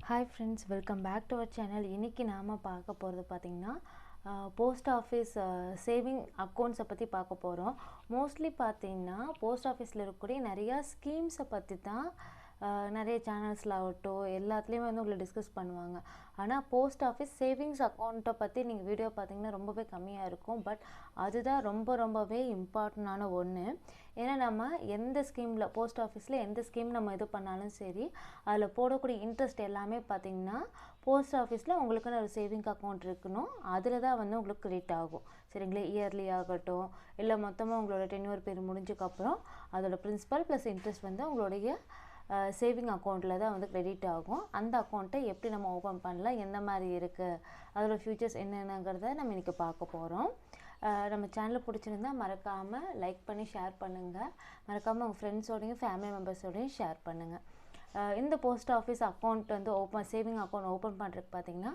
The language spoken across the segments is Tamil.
Hi friends, welcome back to our channel. இன்றைக்கி நாம் பார்க்க போகிறது பார்த்திங்கன்னா போஸ்ட் ஆஃபீஸ் சேவிங் அக்கௌண்ட்ஸை பற்றி பார்க்க போகிறோம். மோஸ்ட்லி பார்த்திங்கன்னா போஸ்ட் ஆஃபீஸில் இருக்கக்கூடிய நிறையா ஸ்கீம்ஸை பற்றி தான் நிறைய சேனல்ஸில் ஆகட்டும் எல்லாத்துலேயுமே வந்து உங்களை டிஸ்கஸ் பண்ணுவாங்க. ஆனால் போஸ்ட் ஆஃபீஸ் சேவிங்ஸ் அக்கௌண்ட்டை பற்றி நீங்கள் வீடியோ பார்த்திங்கன்னா ரொம்பவே கம்மியாக இருக்கும். பட் அதுதான் ரொம்பவே இம்பார்ட்டண்டான ஒன்று. ஏன்னா நம்ம எந்த ஸ்கீமில் போஸ்ட் ஆஃபீஸில் எந்த ஸ்கீம் நம்ம இது பண்ணாலும் சரி, அதில் போடக்கூடிய இன்ட்ரெஸ்ட் எல்லாமே பார்த்திங்கன்னா போஸ்ட் ஆஃபீஸில் உங்களுக்குன்னு ஒரு சேவிங் அக்கௌண்ட் இருக்கணும். அதில் தான் வந்து உங்களுக்கு கிரெடிட் ஆகும். சரிங்களா? இயர்லி ஆகட்டும் இல்லை மொத்தமாக உங்களோட டென்யூர் பீரியட் முடிஞ்சக்கப்புறம் அதோட பிரின்சிபல் ப்ளஸ் இன்ட்ரெஸ்ட் வந்து உங்களுடைய சேவிங் அக்கௌண்ட்டில் தான் வந்து கிரெடிட் ஆகும். அந்த அக்கௌண்ட்டை எப்படி நம்ம ஓப்பன் பண்ணலாம், எந்த மாதிரி இருக்குது, அதோட ஃபியூச்சர்ஸ் என்னென்னங்கிறத நம்ம இன்றைக்கி பார்க்க போகிறோம். நம்ம சேனலை பிடிச்சிருந்தா மறக்காமல் லைக் பண்ணி ஷேர் பண்ணுங்கள். மறக்காமல் உங்கள் ஃப்ரெண்ட்ஸோடையும் ஃபேமிலி மெம்பர்ஸோடையும் ஷேர் பண்ணுங்கள். இந்த போஸ்ட் ஆஃபீஸ் அக்கௌண்ட் வந்து சேவிங் அக்கௌண்ட் ஓப்பன் பண்ணுறதுக்கு பார்த்திங்கன்னா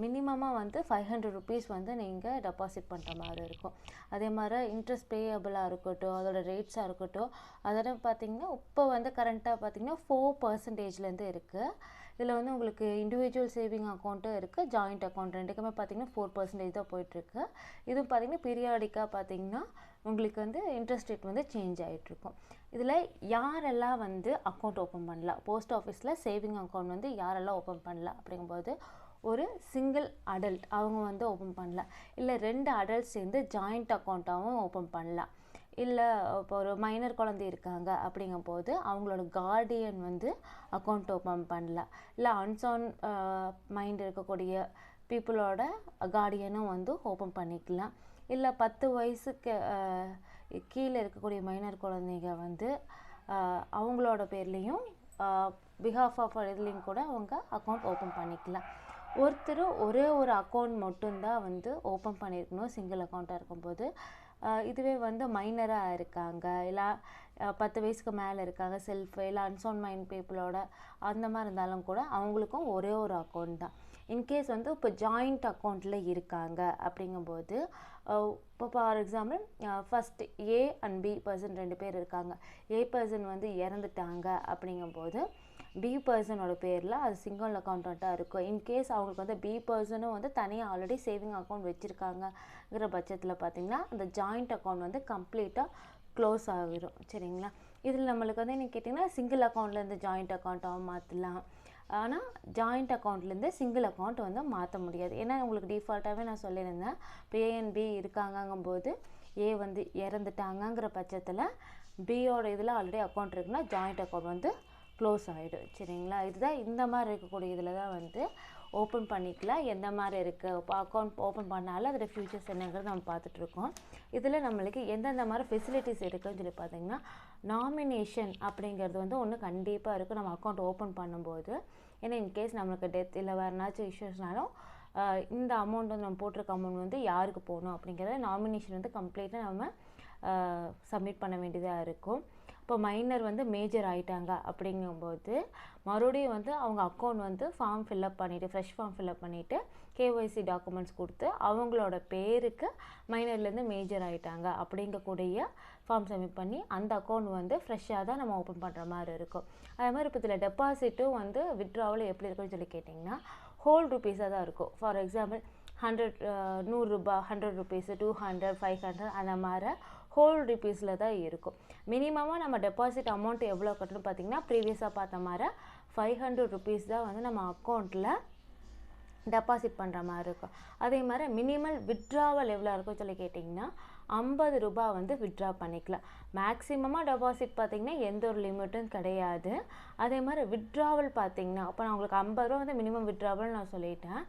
மினிமமாக வந்து 500 rupees வந்து நீங்கள் டெபாசிட் பண்ணுற மாதிரி இருக்கும். அதே மாதிரி இன்ட்ரெஸ்ட் பேயபிளாக இருக்கட்டும், அதோட ரேட்ஸாக இருக்கட்டும், அதோட பார்த்திங்கன்னா இப்போ வந்து கரண்ட்டாக பார்த்திங்கன்னா 4% இருக்குது. இதில் வந்து உங்களுக்கு இண்டிவிஜுவல் சேவிங் அக்கௌண்ட்டும் இருக்குது, ஜாயிண்ட் அக்கௌண்ட் ரெண்டுக்குமே பார்த்திங்கன்னா 4% தான் போயிட்டுருக்கு. இதுவும் பார்த்திங்கன்னா பீரியாடிக்காக பார்த்திங்கன்னா உங்களுக்கு வந்து இன்ட்ரெஸ்ட் ரேட் வந்து சேஞ்ச் ஆகிட்ருக்கும். இதில் யாரெல்லாம் வந்து அக்கௌண்ட் ஓப்பன் பண்ணலாம், போஸ்ட் ஆஃபீஸில் சேவிங் அக்கௌண்ட் வந்து யாரெல்லாம் ஓப்பன் பண்ணலாம் அப்படிங்கும்போது, ஒரு சிங்கிள் அடல்ட் அவங்க வந்து ஓப்பன் பண்ணலாம். இல்லை 2 அடல்ட்ஸ் சேர்ந்து ஜாயிண்ட் அக்கௌண்ட்டாகவும் ஓப்பன் பண்ணலாம். இல்லை இப்போ ஒரு மைனர் குழந்தை இருக்காங்க அப்படிங்கும்போது அவங்களோட கார்டியன் வந்து அக்கௌண்ட் ஓப்பன் பண்ணலாம். இல்லை அன்சவுண்ட் மைண்ட் இருக்கக்கூடிய பீப்புளோட கார்டியனும் வந்து ஓப்பன் பண்ணிக்கலாம். இல்லை 10 வயசுக்கு கீழே இருக்கக்கூடிய மைனர் குழந்தைங்க வந்து அவங்களோட பேர்லேயும் பிஹாஃப் ஆஃப் இதுலேயும் கூட அவங்க அக்கௌண்ட் ஓப்பன் பண்ணிக்கலாம். ஒருத்தர் ஒரே ஒரு அக்கௌண்ட் மட்டும்தான் வந்து ஓப்பன் பண்ணியிருக்கணும் சிங்கிள் அக்கௌண்ட்டாக இருக்கும்போது. இதுவே வந்து மைனராக இருக்காங்க, இல்லை 10 வயசுக்கு மேலே இருக்காங்க, செல்ஃப் இல்லை அன்சவுண்ட் மைண்ட் பீப்புளோட அந்த மாதிரி இருந்தாலும் கூட அவங்களுக்கும் ஒரே ஒரு அக்கௌண்ட் தான். இன்கேஸ் வந்து இப்போ ஜாயிண்ட் அக்கௌண்ட்டில் இருக்காங்க அப்படிங்கும்போது, இப்போ for example first A and B person 2 பேர் இருக்காங்க. ஏ பர்சன் வந்து இறந்துட்டாங்க அப்படிங்கும்போது பி பர்சனோட பேரில் அது சிங்கிள் அக்கௌண்ட்டாக இருக்கும். இன்கேஸ் அவங்களுக்கு வந்து பி பர்சனும் வந்து தனியாக ஆல்ரெடி சேவிங் அக்கௌண்ட் வச்சுருக்காங்கங்கிற பட்சத்தில் பார்த்திங்கன்னா அந்த ஜாயிண்ட் அக்கௌண்ட் வந்து கம்ப்ளீட்டாக க்ளோஸ் ஆகிடும். சரிங்களா? இதில் நம்மளுக்கு வந்து என்ன கேட்டிங்கன்னா சிங்கிள் அக்கௌண்ட்லேருந்து ஜாயிண்ட் அக்கௌண்ட்டாகவும் மாற்றலாம். ஆனால் ஜாயிண்ட் அக்கௌண்ட்லேருந்து சிங்கிள் அக்கௌண்ட் வந்து மாற்ற முடியாது. ஏன்னா உங்களுக்கு டிஃபால்ட்டாகவே நான் சொல்லியிருந்தேன், இப்போ ஏ அண்ட் பி இருக்காங்கங்கும்போது ஏ வந்து இறந்துட்டாங்கங்கிற பட்சத்தில் பியோட இதில் ஆல்ரெடி அக்கௌண்ட் இருக்குன்னா ஜாயிண்ட் அக்கௌண்ட் வந்து க்ளோஸ் ஆகிடும். சரிங்களா? இதுதான் இந்த மாதிரி இருக்கக்கூடிய இதில் தான் வந்து ஓப்பன் பண்ணிக்கலாம். எந்த மாதிரி இருக்குது இப்போ அக்கௌண்ட் ஓப்பன் பண்ணாலும் அதோட ஃபியூச்சர்ஸ் என்னங்கிறது நம்ம பார்த்துட்ருக்கோம். இதில் நம்மளுக்கு எந்தெந்த மாதிரி ஃபெசிலிட்டிஸ் இருக்குதுன்னு சொல்லி பார்த்திங்கன்னா, நாமினேஷன் அப்படிங்கிறது வந்து ஒன்று கண்டிப்பாக இருக்குது நம்ம அக்கௌண்ட் ஓப்பன் பண்ணும்போது. ஏன்னா இன்கேஸ் நம்மளுக்கு டெத் இல்லை வேறு ஏதாச்சும் இஷ்யூஸ்னாலும் இந்த அமௌண்ட் வந்து நம்ம போட்டிருக்க அமௌண்ட் வந்து யாருக்கு போகணும் அப்படிங்கிறத நாமினேஷன் வந்து கம்ப்ளீட்டாக நம்ம சப்மிட் பண்ண வேண்டியதாக இருக்கும். இப்போ மைனர் வந்து மேஜர் ஆகிட்டாங்க அப்படிங்கும்போது மறுபடியும் வந்து அவங்க அக்கௌண்ட் வந்து ஃபார்ம் ஃபில்அப் பண்ணிவிட்டு ஃப்ரெஷ் ஃபார்ம் ஃபில்அப் பண்ணிவிட்டு கேஒய்சி டாக்குமெண்ட்ஸ் கொடுத்து அவங்களோட பேருக்கு மைனர்லேருந்து மேஜர் ஆகிட்டாங்க அப்படிங்கக்கூடிய ஃபார்ம் சப்மிட் பண்ணி அந்த அக்கௌண்ட் வந்து ஃப்ரெஷ்ஷாக தான் நம்ம ஓப்பன் பண்ணுற மாதிரி இருக்கும். அதே மாதிரி இப்போ இதில் டெபாசிட்டும் வந்து வித்ட்ராவல் எப்படி இருக்குன்னு சொல்லி கேட்டிங்கன்னா ஹோல் ருபீஸாக தான் இருக்கும். ஃபார் எக்ஸாம்பிள் 100 ரூபா 100 rupees 200 500 அந்த மாதிரி ஹோல் ருபீஸில் தான் இருக்கும். மினிமமாக நம்ம டெபாசிட் அமௌண்ட் எவ்வளோ கட்டணும் பார்த்திங்கன்னா ப்ரீவியஸாக பார்த்த மாதிரி 500 rupees தான் வந்து நம்ம அக்கௌண்ட்டில் டெபாசிட் பண்ணுற மாதிரி இருக்கும். அதே மாதிரி மினிமல் வித்ட்ராவல் எவ்வளோ இருக்கும் சொல்லி கேட்டிங்கன்னா 50 ரூபா வந்து வித்ட்ரா பண்ணிக்கலாம். மேக்ஸிமமாக டெபாசிட் பார்த்திங்கன்னா எந்த ஒரு லிமிட்டும் கிடையாது. அதே மாதிரி வித்ட்ராவல் பார்த்திங்கன்னா அப்போ நான் உங்களுக்கு 50 ரூபா வந்து மினிமம் வித்ட்ராவல் நான் சொல்லிட்டேன்.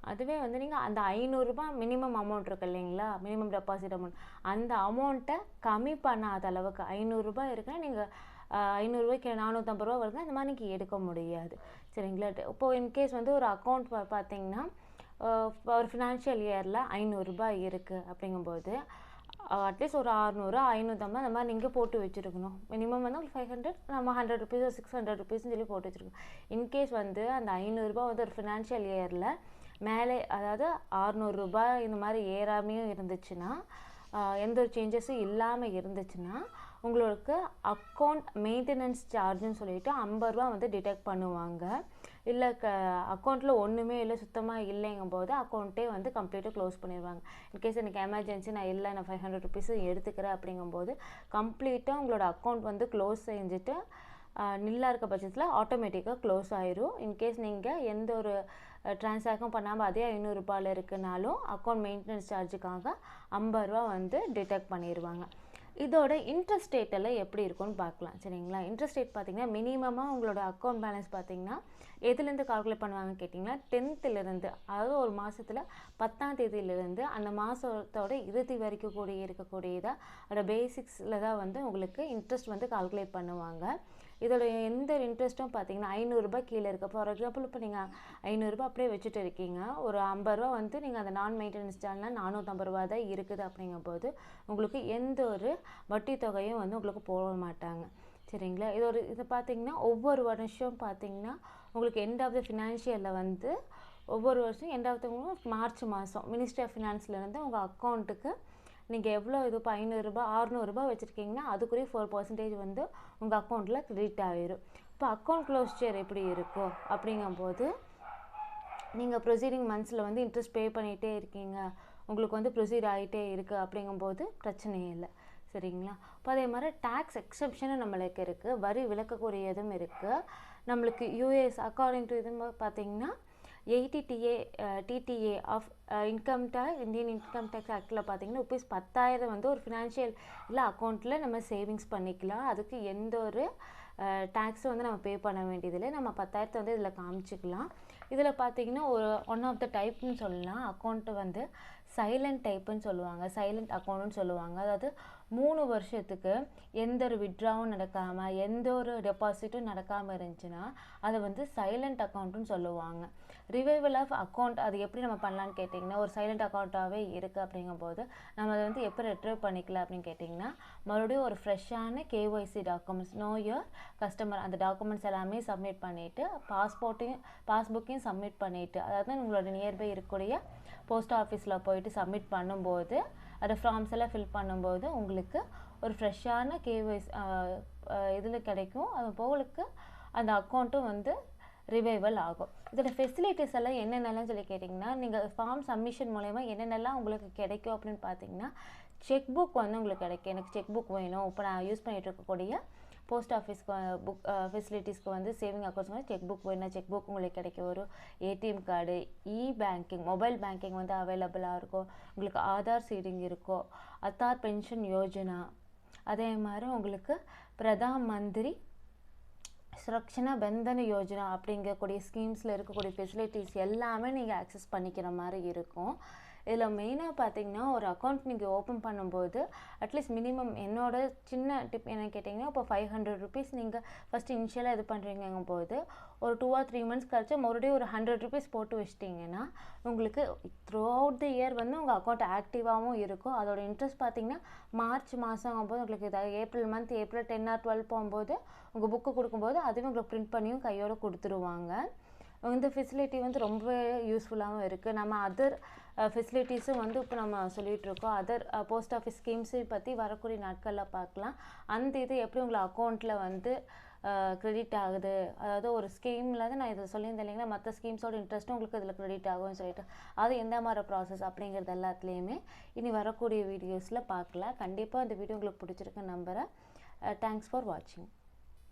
அதுவே வந்து நீங்கள் அந்த 500 ரூபா மினிமம் அமௌண்ட் இருக்குது இல்லைங்களா, மினிமம் டெபாசிட் அமௌண்ட், அந்த அமௌண்ட்டை கம்மி பண்ணாத அளவுக்கு 500 ரூபா இருக்குன்னா நீங்கள் 500 ரூபாய்க்கு 450 ரூபா வருதுன்னா அந்த மாதிரி நீங்கள் எடுக்க முடியாது. சரிங்களா? இப்போது இன்கேஸ் வந்து ஒரு அக்கௌண்ட் பார்த்திங்கன்னா ஒரு ஃபினான்ஷியல் இயரில் 500 ரூபா இருக்குது அப்படிங்கும்போது அட்லீஸ்ட் ஒரு 600 550 அந்த மாதிரி நீங்கள் போட்டு வச்சுருக்கணும். மினிமம் வந்து ஒரு 500 நம்ம 100 rupees 600 rupeesன்னு சொல்லி போட்டு வச்சுருக்கோம். இன்கேஸ் வந்து அந்த 500 ரூபா வந்து ஒரு ஃபினான்ஷியல் இயரில் மேலே அதாவது 600 ரூபாய் இந்த மாதிரி ஏறாமையும் இருந்துச்சுன்னா எந்த ஒரு சேஞ்சஸும் இல்லாமல் இருந்துச்சுன்னா உங்களுக்கு அக்கௌண்ட் மெயின்டெனன்ஸ் சார்ஜுன்னு சொல்லிட்டு ₹50 வந்து டிடெக்ட் பண்ணுவாங்க. இல்லை அக்கௌண்ட்டில் ஒன்றுமே இல்லை, சுத்தமாக இல்லைங்கும் போது அக்கௌண்ட்டே வந்து கம்ப்ளீட்டாக க்ளோஸ் பண்ணிடுவாங்க. இன்கேஸ் எனக்கு எமர்ஜென்சி நான் இல்லை, நான் ₹500 எடுத்துக்கிறேன் அப்படிங்கும்போது கம்ப்ளீட்டாக உங்களோட அக்கௌண்ட் வந்து க்ளோஸ் செஞ்சுட்டு நில்லாக இருக்க பட்சத்தில் ஆட்டோமேட்டிக்காக க்ளோஸ் ஆயிரும். இன்கேஸ் நீங்கள் எந்த ஒரு ட்ரான்சாக்ஷன் பண்ணாமல் அதே ₹500 இருக்குனாலும் அக்கௌண்ட் மெயின்டெனன்ஸ் சார்ஜுக்காக ₹50 வந்து டிடெக்ட் பண்ணிடுவாங்க. இதோட இன்ட்ரெஸ்ட் ரேட் எல்லாம் எப்படி இருக்கும்னு பார்க்கலாம். சரிங்களா? இன்ட்ரெஸ்ட் ரேட் பார்த்தீங்கன்னா மினிமமாக உங்களோட அக்கௌண்ட் பேலன்ஸ் பார்த்தீங்கன்னா எதுலேருந்து கால்குலேட் பண்ணுவாங்கன்னு கேட்டிங்கன்னா 10th அதாவது ஒரு மாதத்தில் 10ஆம் தேதியிலேருந்து அந்த மாதத்தோட இறுதி வரைக்கும் இருக்கக்கூடியதாக அதோட பேசிக்ஸில் தான் வந்து உங்களுக்கு இன்ட்ரெஸ்ட் வந்து கால்குலேட் பண்ணுவாங்க. இதோட எந்த இன்ட்ரெஸ்ட்டும் பார்த்தீங்கன்னா ₹500 கீழே இருக்குது. ஃபார் எக்ஸாம்பிள் இப்போ நீங்கள் ₹500 அப்படியே வச்சுட்டு இருக்கீங்க, ஒரு ₹50 வந்து நீங்கள் அந்த நான் மெயின்டெனன்ஸ் சார்ஜ்னால் ₹450 தான் இருக்குது அப்படிங்கும்போது உங்களுக்கு எந்த ஒரு வட்டி தொகையும் வந்து உங்களுக்கு போட மாட்டாங்க. சரிங்களா? இது பார்த்தீங்கன்னா ஒவ்வொரு வருஷம் பார்த்தீங்கன்னா உங்களுக்கு எண்ட் ஆஃப் த ஃபினான்ஷியலில் வந்து ஒவ்வொரு வருஷம் எண்ட் ஆஃப் த மார்ச் மாதம் மினிஸ்ட்ரி ஆஃப் ஃபினான்ஸ்லேருந்து உங்கள் அக்கௌண்ட்டுக்கு நீங்கள் எவ்வளோ இது இப்போ ₹500 ₹600 வச்சுருக்கீங்கன்னா அதுக்குரிய 4% வந்து உங்கள் அக்கௌண்ட்டில் கிரெடிட் ஆகிடும். இப்போ அக்கௌண்ட் க்ளோஸ்சர் எப்படி இருக்கும் அப்படிங்கும்போது நீங்கள் ப்ரொசீடிங் மந்த்ஸில் வந்து இன்ட்ரெஸ்ட் பே பண்ணிகிட்டே இருக்கீங்க, உங்களுக்கு வந்து ப்ரொசீட் ஆகிட்டே இருக்குது அப்படிங்கும்போது பிரச்சனையே இல்லை. சரிங்களா? இப்போ அதே மாதிரி டேக்ஸ் எக்ஸப்ஷனும் நம்மளுக்கு இருக்குது, வரி விலக்கக்கூடியதும் இருக்குது. நம்மளுக்கு யூஎஸ் அக்கார்டிங் டு இது பார்த்தீங்கன்னா 80 TTA of income tax Indian income tax ஆக்டில் பார்த்தீங்கன்னா ₹10,000 வந்து ஒரு ஃபினான்ஷியல் இல்லை அக்கௌண்ட்டில் நம்ம சேவிங்ஸ் பண்ணிக்கலாம். அதுக்கு எந்த ஒரு டேக்ஸும் வந்து நம்ம பே பண்ண வேண்டியதில்லை. நம்ம 10,000 வந்து இதில் காமிச்சிக்கலாம். இதில் பார்த்தீங்கன்னா ஒரு ஒன் ஆஃப் த டைப்னு சொல்லலாம். அக்கௌண்ட்டு வந்து சைலண்ட் டைப்புன்னு சொல்லுவாங்க, சைலண்ட் அக்கௌண்ட்டுன்னு சொல்லுவாங்க. அதாவது 3 வருஷத்துக்கு எந்த ஒரு வித்ட்ராவும் நடக்காமல் எந்த ஒரு டெபாசிட்டும் நடக்காமல் இருந்துச்சுன்னா அதை வந்து சைலண்ட் அக்கௌண்ட்டுன்னு சொல்லுவாங்க. ரிவைவல் ஆஃப் அக்கௌண்ட் அது எப்படி நம்ம பண்ணலான்னு கேட்டிங்கன்னா ஒரு சைலண்ட் அக்கௌண்ட்டாகவே இருக்குது அப்படிங்கும்போது நம்ம அதை வந்து எப்போ ரெட்ரைவ் பண்ணிக்கலாம் அப்படின்னு கேட்டிங்கன்னா மறுபடியும் ஒரு ஃப்ரெஷ்ஷான KYC documents no your customer அந்த டாக்குமெண்ட்ஸ் எல்லாமே சப்மிட் பண்ணிவிட்டு பாஸ்புக்கையும் சப்மிட் பண்ணிவிட்டு அதாவது உங்களோட நியர்பை இருக்கக்கூடிய போஸ்ட் ஆஃபீஸில் போயிட்டு சப்மிட் பண்ணும்போது அதை ஃபார்ம்ஸ் எல்லாம் ஃபில் பண்ணும்போது உங்களுக்கு ஒரு ஃப்ரெஷ்ஷான KYC இதில் கிடைக்கும். அது உங்களுக்கு அந்த அக்கௌண்ட்டும் வந்து ரிவைவல் ஆகும். இதோட ஃபெசிலிட்டிஸ் எல்லாம் என்னென்னலாம் சொல்லி கேட்டிங்கன்னா நீங்கள் ஃபார்ம் சப்மிஷன் மூலயமா என்னென்னலாம் உங்களுக்கு கிடைக்கும் அப்படின்னு பார்த்தீங்கன்னா செக் புக் வந்து உங்களுக்கு கிடைக்கும். எனக்கு செக் புக் வேணும், இப்போ நான் யூஸ் பண்ணிகிட்டு இருக்கக்கூடிய போஸ்ட் ஆஃபீஸ்க்கு புக் ஃபெசிலிட்டிஸ்க்கு வந்து சேவிங் அக்கௌண்ட்ஸ் வந்து செக் புக் வேணும், செக் புக் உங்களுக்கு கிடைக்கும். ஒரு ATM card, banking mobile banking வந்து அவைலபிளாக இருக்கும். உங்களுக்கு ஆதார் சீடிங் இருக்கும், ஆதார் பென்ஷன் யோஜனா, அதே மாதிரி உங்களுக்கு பிரதான் மந்திரி சுரக்ஷனா பந்தன யோஜனா அப்படிங்கக்கூடிய ஸ்கீம்ஸில் இருக்கக்கூடிய ஃபெசிலிட்டிஸ் எல்லாமே நீங்கள் ஆக்சஸ் பண்ணிக்கிற மாதிரி இருக்கும். இதில் மெயினாக பார்த்தீங்கன்னா ஒரு அக்கௌண்ட் நீங்கள் ஓப்பன் பண்ணும்போது அட்லீஸ்ட் மினிமம் என்னோட சின்ன டிப் என்ன கேட்டிங்கன்னா இப்போ ₹500 நீங்கள் ஃபஸ்ட்டு இனிஷியலாக இது பண்ணுறீங்கும் போது ஒரு 2 or 3 months கழிச்சு மறுபடியும் ஒரு ₹100 போட்டு வச்சிட்டிங்கன்னா உங்களுக்கு த்ரூ அவுட் த இயர் வந்து உங்கள் அக்கௌண்ட் ஆக்டிவாகவும் இருக்கும். அதோட இன்ட்ரெஸ்ட் பார்த்தீங்கன்னா மார்ச் மாதம் ஆகும்போது உங்களுக்கு இதாக ஏப்ரல் 10 or 12 போகும்போது உங்கள் புக்கு கொடுக்கும்போது அதுவும் உங்களுக்கு பிரிண்ட் பண்ணியும் கையோடு கொடுத்துருவாங்க. இந்த ஃபெசிலிட்டி வந்து ரொம்ப யூஸ்ஃபுல்லாகவும் இருக்குது. நம்ம அதர் ஃபெசிலிட்டிஸும் வந்து இப்போ நம்ம சொல்லிகிட்ருக்கோம். அதர் போஸ்ட் ஆஃபீஸ் ஸ்கீம்ஸை பற்றி வரக்கூடிய நாட்களில் பார்க்கலாம். அந்த இது எப்படி உங்களை அக்கௌண்ட்டில் வந்து கிரெடிட் ஆகுது, அதாவது ஒரு ஸ்கீமில் தான் நான் இதை சொல்லியிருந்தேன் இல்லைங்களா, மற்ற ஸ்கீம்ஸோட இன்ட்ரெஸ்ட்டும் உங்களுக்கு இதில் கிரெடிட் ஆகும்னு சொல்லிட்டு அது எந்த மாதிரி ப்ராசஸ் அப்படிங்கிறது எல்லாத்துலேயுமே இனி வரக்கூடிய வீடியோஸில் பார்க்கலாம். கண்டிப்பாக இந்த வீடியோ உங்களுக்கு பிடிச்சிருக்குன்னு நம்புகிறேன். தேங்க்ஸ் ஃபார் வாட்சிங்.